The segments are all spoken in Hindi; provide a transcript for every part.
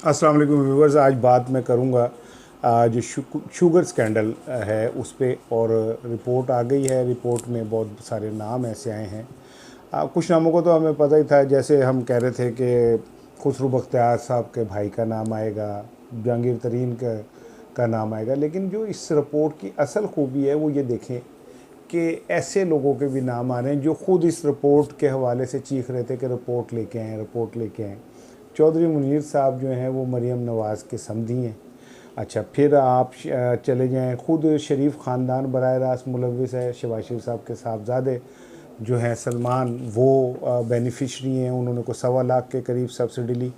अस्सलाम वालेकुम व्यूवर्स। आज बात मैं करूंगा जो शुगर स्कैंडल है उस पे, और रिपोर्ट आ गई है। रिपोर्ट में बहुत सारे नाम ऐसे आए हैं। कुछ नामों को तो हमें पता ही था, जैसे हम कह रहे थे कि खुसरो बख्तियार साहब के भाई का नाम आएगा, जहांगीर तरीन का नाम आएगा। लेकिन जो इस रिपोर्ट की असल खूबी है वो ये देखें कि ऐसे लोगों के भी नाम आ रहे हैं जो ख़ुद इस रिपोर्ट के हवाले से चीख रहे थे कि रिपोर्ट लेके आएँ, रिपोर्ट लेके आएँ। चौधरी मुनीर साहब जो हैं वो मरियम नवाज़ के समधी हैं। अच्छा, फिर आप चले जाएं, ख़ुद शरीफ ख़ानदान बराह रास्त मुलविस है। शहबाज शरीफ साहब के साहबजादे जो हैं सलमान, वो बेनिफिशरी हैं। उन्होंने को 1.25 लाख के करीब सब्सिडी ली।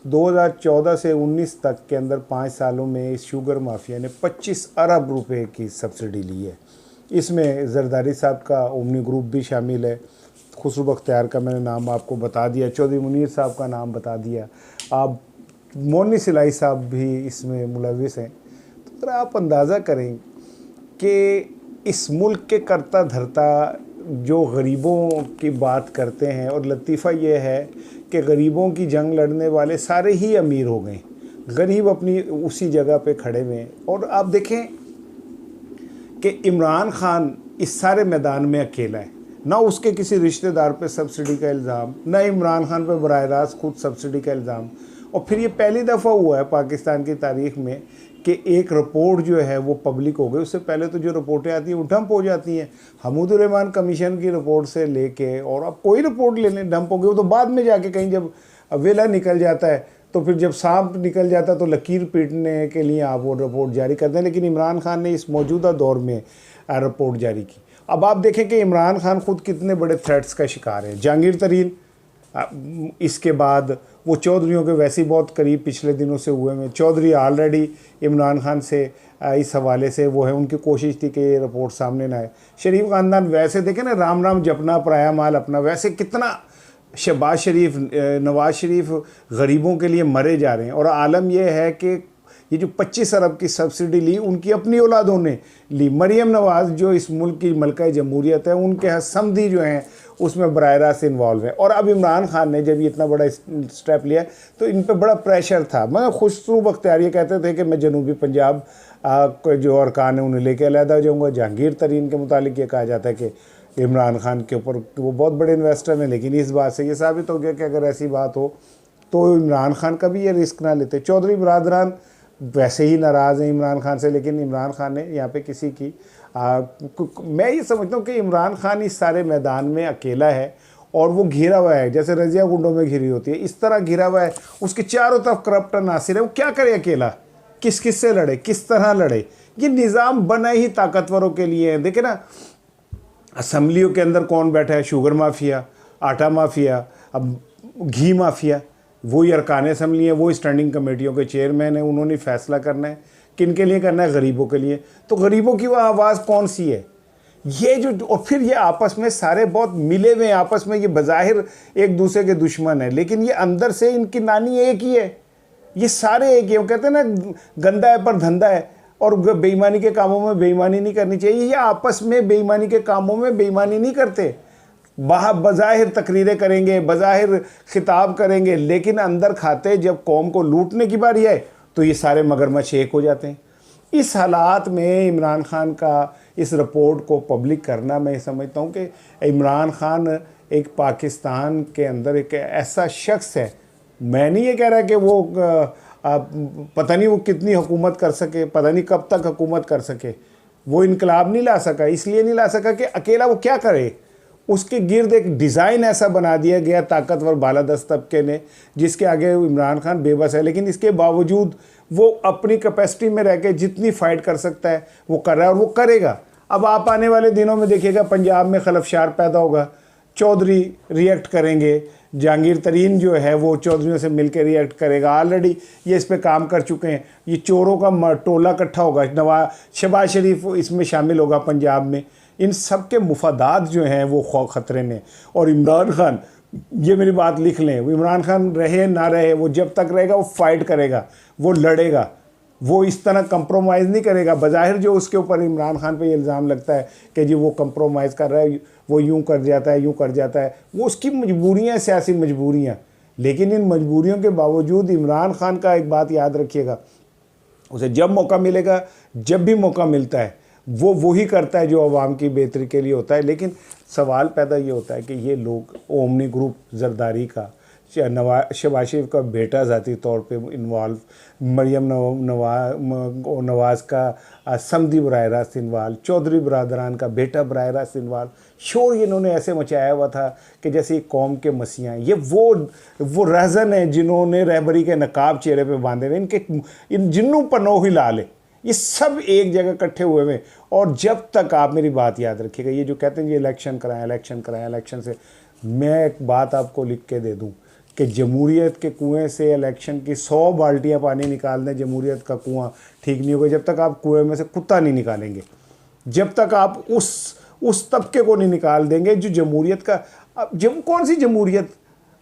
2014 से 19 तक के अंदर 5 सालों में इस शुगर माफिया ने 25 अरब रुपए की सब्सिडी ली है। इसमें जरदारी साहब का ओमनी ग्रुप भी शामिल है। खुसरो बख्तियार का मैंने नाम आपको बता दिया, चौधरी मुनीर साहब का नाम बता दिया, आप मोनी सिलाई साहब भी इसमें मुलविस हैं। तो अगर आप अंदाज़ा करें कि इस मुल्क के करता धरता जो गरीबों की बात करते हैं, और लतीफ़ा ये है कि गरीबों की जंग लड़ने वाले सारे ही अमीर हो गए, गरीब अपनी उसी जगह पे खड़े हुए। और आप देखें कि इमरान खान इस सारे मैदान में अकेला है। ना उसके किसी रिश्तेदार पे सब्सिडी का इल्ज़ाम, ना इमरान खान पे बराह रास्त खुद सब्सिडी का इल्ज़ाम। और फिर ये पहली दफ़ा हुआ है पाकिस्तान की तारीख़ में कि एक रिपोर्ट जो है वो पब्लिक हो गई। उससे पहले तो जो रिपोर्टें आती हैं वो डंप हो जाती हैं। हमीदुर रहमान कमीशन की रिपोर्ट से लेके, और अब कोई रिपोर्ट ले लें डंप हो गई, वो तो बाद में जाके कहीं जब वेला निकल जाता है, तो फिर जब सांप निकल जाता है तो लकीर पीटने के लिए आप वो रिपोर्ट जारी करते हैं। लेकिन इमरान खान ने इस मौजूदा दौर में रिपोर्ट जारी की। अब आप देखें कि इमरान खान खुद कितने बड़े थ्रेट्स का शिकार है। जहांगीर तरीन, इसके बाद वो चौधरियों के वैसे ही बहुत करीब पिछले दिनों से हुए हैं। चौधरी ऑलरेडी इमरान खान से इस हवाले से वो है, उनकी कोशिश थी कि ये रिपोर्ट सामने ना आए। शरीफ ख़ानदान वैसे देखें ना, राम राम जपना पराया माल अपना, वैसे कितना शहबाज शरीफ, नवाज शरीफ गरीबों के लिए मरे जा रहे हैं। और आलम यह है कि ये जो 25 अरब की सब्सिडी ली उनकी अपनी औलादों ने ली। मरियम नवाज़ जो इस मुल्क की मलका जमहूरियत है, उनके समधी जो हैं उसमें बराह रास्त इन्वॉल्व है। और अब इमरान खान ने जब ये इतना बड़ा स्टेप लिया तो इन पर बड़ा प्रेशर था। मैं खुसरो बख्तियार ये कहते थे कि मैं जनूबी पंजाब जो अरकान है उन्हें लेके अलहदा हो जाऊँगा। जहांगीर तरीन के मुतालिक ये कहा जाता है कि इमरान खान के ऊपर वो बहुत बड़े इन्वेस्टर हैं। लेकिन इस बात से ये साबित हो गया कि अगर ऐसी बात हो तो इमरान खान का भी ये रिस्क ना लेते। चौधरी बरादरान वैसे ही नाराज़ हैं इमरान खान से, लेकिन इमरान खान ने यहाँ पे किसी की मैं ये समझता हूँ कि इमरान खान इस सारे मैदान में अकेला है और वो घिरा हुआ है, जैसे रज़िया गुंडों में घिरी होती है, इस तरह घिरा हुआ है। उसके चारों तरफ करप्ट नासिर है। वो क्या करे अकेला, किस किस से लड़े, किस तरह लड़े। ये निज़ाम बना ही ताकतवरों के लिए है। देखे ना, असम्बलियों के अंदर कौन बैठा है, शुगर माफिया, आटा माफिया, अब घी माफिया। वही अरकान असम्बली है, वो स्टैंडिंग कमेटियों के चेयरमैन है। उन्होंने फैसला करना है किन के लिए करना है, गरीबों के लिए। तो गरीबों की वो आवाज़ कौन सी है ये जो, और फिर ये आपस में सारे बहुत मिले हुए हैं आपस में। ये बज़ाहिर एक दूसरे के दुश्मन है, लेकिन ये अंदर से इनकी नानी एक ही है। ये सारे एक ही है। वो कहते हैं ना, गंदा है पर धंधा है, और बेईमानी के कामों में बेईमानी नहीं करनी चाहिए। ये आपस में बेईमानी के कामों में बेईमानी नहीं करते। बाहर बज़ाहिर तकरीरें करेंगे, बज़ाहिर खिताब करेंगे, लेकिन अंदर खाते जब कौम को लूटने की बारी है तो ये सारे मगरमच्छ एक हो जाते हैं। इस हालात में इमरान खान का इस रिपोर्ट को पब्लिक करना, मैं समझता हूँ कि इमरान खान एक पाकिस्तान के अंदर एक ऐसा शख्स है। मैं नहीं ये कह रहा कि वो पता नहीं वो कितनी हुकूमत कर सके, पता नहीं कब तक हुकूमत कर सके। वो इनकलाब नहीं ला सका, इसलिए नहीं ला सका कि अकेला वो क्या करे। उसके गिर्द एक डिज़ाइन ऐसा बना दिया गया ताकतवर बालादस्त तबके ने, जिसके आगे इमरान खान बेबस है। लेकिन इसके बावजूद वो अपनी कैपेसिटी में रह के जितनी फ़ाइट कर सकता है वो कर रहा है, और वो करेगा। अब आप आने वाले दिनों में देखिएगा पंजाब में खलफशार पैदा होगा, चौधरी रिएक्ट करेंगे, जहांगीर तरीन जो है वो चौधरियों से मिलकर रिएक्ट करेगा। ऑलरेडी ये इस पे काम कर चुके हैं। ये चोरों का टोला इकट्ठा होगा, शहबाज शरीफ इसमें शामिल होगा पंजाब में। इन सब के मुफादात जो हैं वो ख़तरे में। और इमरान खान, ये मेरी बात लिख लें, वो इमरान खान रहे ना रहे, वो जब तक रहेगा वो फाइट करेगा, वो लड़ेगा, वो इस तरह कंप्रोमाइज़ नहीं करेगा। बज़ाहिर जो उसके ऊपर इमरान खान पे ये इल्ज़ाम लगता है कि जी वो कंप्रोमाइज़ कर रहा है, वो यूँ कर जाता है, यूँ कर जाता है, वो उसकी मजबूरियाँ, सियासी मजबूरियाँ। लेकिन इन मजबूरियों के बावजूद इमरान खान का एक बात याद रखिएगा, उसे जब मौका मिलेगा, जब भी मौका मिलता है, वो वही करता है जो अवाम की बेहतरी के लिए होता है। लेकिन सवाल पैदा ये होता है कि ये लोग ओमनी ग्रुप जरदारी का, शहबाज शरीफ का बेटा ज़ाती तौर पे इन्वॉल्व, मरियम नवाज़ का समधी बराह रास्त इन्वॉल्व, चौधरी बरदरान का बेटा बराह रास्त इन्वॉल्व, शोर इन्होंने ऐसे मचाया हुआ था कि जैसे कौम के मसीहा हैं। ये वो रहजन हैं जिन्होंने रहबरी के नकाब चेहरे पे बांधे हुए, इन जिन्नों पनोह हिला ले, ये सब एक जगह इकट्ठे हुए हुए। और जब तक आप मेरी बात याद रखिएगा, ये जो कहते हैं ये इलेक्शन कराएं, इलेक्शन से, मैं एक बात आपको लिख के दे दूं कि जमहूरियत के कुएं से इलेक्शन की 100 बाल्टियां पानी निकाल दें, जमहूरियत का कुआं ठीक नहीं होगा जब तक आप कुएं में से कुत्ता नहीं निकालेंगे, जब तक आप उस तबके को नहीं निकाल देंगे जो जमहूरियत का। जब कौन सी जमहूरियत,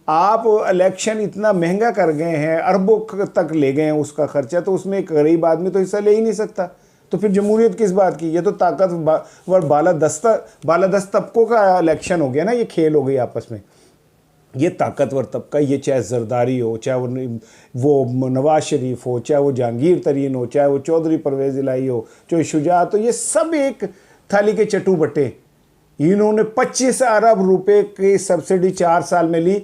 आप इलेक्शन इतना महंगा कर गए हैं, अरबों तक ले गए हैं उसका खर्चा, तो उसमें एक गरीब आदमी तो हिस्सा ले ही नहीं सकता, तो फिर जमहूरियत किस बात की। ये तो ताकतवर बालादस्त तबकों का इलेक्शन हो गया ना, ये खेल हो गई आपस में। ये ताकतवर तबका, ये चाहे जरदारी हो, चाहे वो नवाज शरीफ हो, चाहे वो जहांगीर तरीन हो, चाहे वो चौधरी परवेज़ इलाही हो, चाहे शुजात हो, ये सब एक थाली के चटू बट्टे। इन्होंने 25 अरब रुपए की सब्सिडी 4 साल में ली,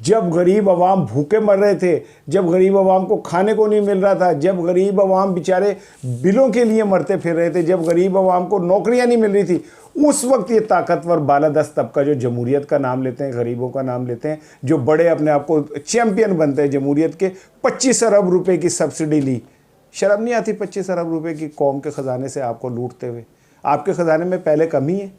जब गरीब आवाम भूखे मर रहे थे, जब गरीब आवाम को खाने को नहीं मिल रहा था, जब गरीब आवाम बेचारे बिलों के लिए मरते फिर रहे थे, जब गरीब आवाम को नौकरियां नहीं मिल रही थी, उस वक्त ये ताकतवर बालादस्त तबका जो जमहूरियत का नाम लेते हैं, गरीबों का नाम लेते हैं, जो बड़े अपने आप को चैम्पियन बनते हैं जमहूरियत के, 25 अरब रुपए की सब्सिडी ली। शर्म नहीं आती 25 अरब रुपए की कौम के ख़जाने से आपको लूटते हुए? आपके ख़जाने में पहले कमी है,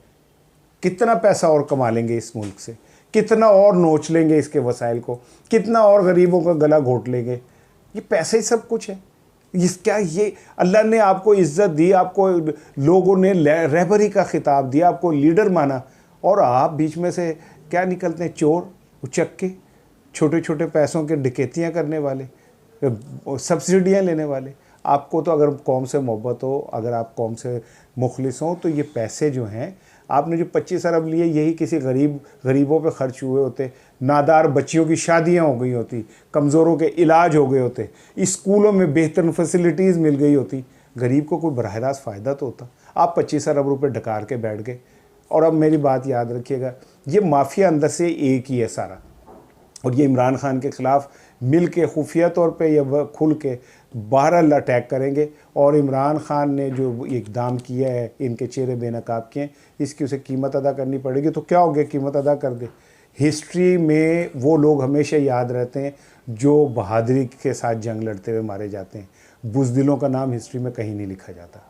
कितना पैसा और कमा लेंगे इस मुल्क से, कितना और नोच लेंगे इसके वसाइल को, कितना और गरीबों का गला घोट लेंगे। ये पैसे ही सब कुछ है। क्या ये अल्लाह ने आपको इज़्ज़त दी, आपको लोगों ने रहबरी का खिताब दिया, आपको लीडर माना, और आप बीच में से क्या निकलते हैं? चोर, उचक्के, छोटे छोटे पैसों के डकैतियाँ करने वाले, सब्सिडियाँ लेने वाले। आपको तो अगर कौम से मोहब्बत हो, अगर आप कौम से मुखलिस हों, तो ये पैसे जो हैं आपने जो 25 अरब लिए, यही किसी गरीबों पे खर्च हुए होते, नादार बच्चियों की शादियां हो गई होती, कमज़ोरों के इलाज हो गए होते, स्कूलों में बेहतर फैसिलिटीज़ मिल गई होती, गरीब को कोई बराह रास्त फ़ायदा तो होता। आप 25 अरब रुपए ढकार के बैठ गए। और अब मेरी बात याद रखिएगा, ये माफिया अंदर से एक ही है सारा, और ये इमरान खान के ख़िलाफ़ मिल के खुफिया तौर पे या खुल के बहरहाल अटैक करेंगे। और इमरान खान ने जो इक़दाम किया है, इनके चेहरे बेनकाब किए हैं, इसकी उसे कीमत अदा करनी पड़ेगी। तो क्या हो गया, कीमत अदा कर दे। हिस्ट्री में वो लोग हमेशा याद रहते हैं जो बहादुरी के साथ जंग लड़ते हुए मारे जाते हैं। बुज़दिलों का नाम हिस्ट्री में कहीं नहीं लिखा जाता।